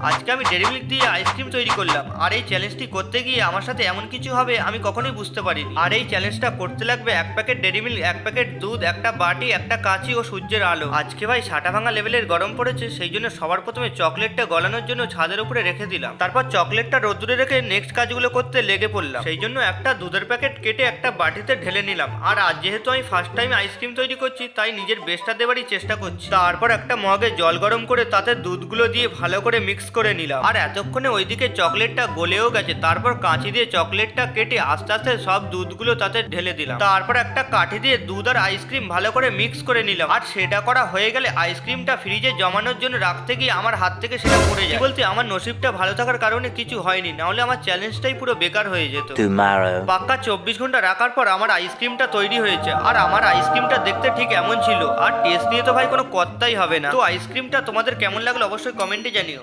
আজকে আমি dairy milk দিয়ে আইসক্রিম তৈরি করলাম, আর এই চ্যালেঞ্জটি করতে গিয়ে আমার সাথে এমন কিছু হবে আমি কখনোই বুঝতে পারিনি। আর এই চ্যালেঞ্জটা করতে লাগবে এক প্যাকেট ডেইরি মিল্ক, এক প্যাকেট দুধ, একটা বাটি, একটা কাঁচি ও সূর্যের আলো। আজকে ভাই সাটা ভাঙা লেভেলের গরম পড়েছে, সেই জন্য সবার প্রথমে চকলেটটা গলানোর জন্য ছাদের উপরে রেখে দিলাম। তারপর চকলেটটা রোদ্দুরে রেখে নেক্সট কাজগুলো করতে লেগে পড়লাম। সেই জন্য একটা দুধের প্যাকেট কেটে একটা বাটিতে ঢেলে নিলাম। আর আজ যেহেতু আমি ফার্স্ট টাইম আইসক্রিম তৈরি করছি, তাই নিজের বেস্টটা দেবারই চেষ্টা করছি। তারপর একটা মগে জল গরম করে তাতে দুধগুলো দিয়ে ভালো করে মিক্স করে নিলাম। আর এতক্ষণে ওইদিকে চকলেটটা গলেও গেছে। তারপর কাঁচি দিয়ে চকলেটটা কেটে আস্তে আস্তে সব দুধগুলো তাতে ঢেলে দিলাম। তারপর একটা কাঠি দিয়ে দুধ আর আইসক্রিম ভালো করে মিক্স করে নিলাম। আর সেটা করা হয়ে গেলে আইসক্রিমটা ফ্রিজে জমানোর জন্য রাখতে গিয়ে আমার হাত থেকে সেটা পড়ে যায়। বলতে আমার নসিবটা ভালো থাকার কারণে কিছু হয়নি, নাহলে আমার চ্যালেঞ্জটাই পুরো বেকার হয়ে যেত। পাক্কা 24 ঘন্টা রাখার পর আমার আইসক্রিমটা তৈরি হয়েছে। আর আমার আইসক্রিমটা দেখতে ঠিক এমন ছিল। আর টেস্ট নিয়ে তো ভাই কোনো কথাই হবে না। তো আইসক্রিমটা তোমাদের কেমন লাগলো অবশ্যই কমেন্টে জানিও।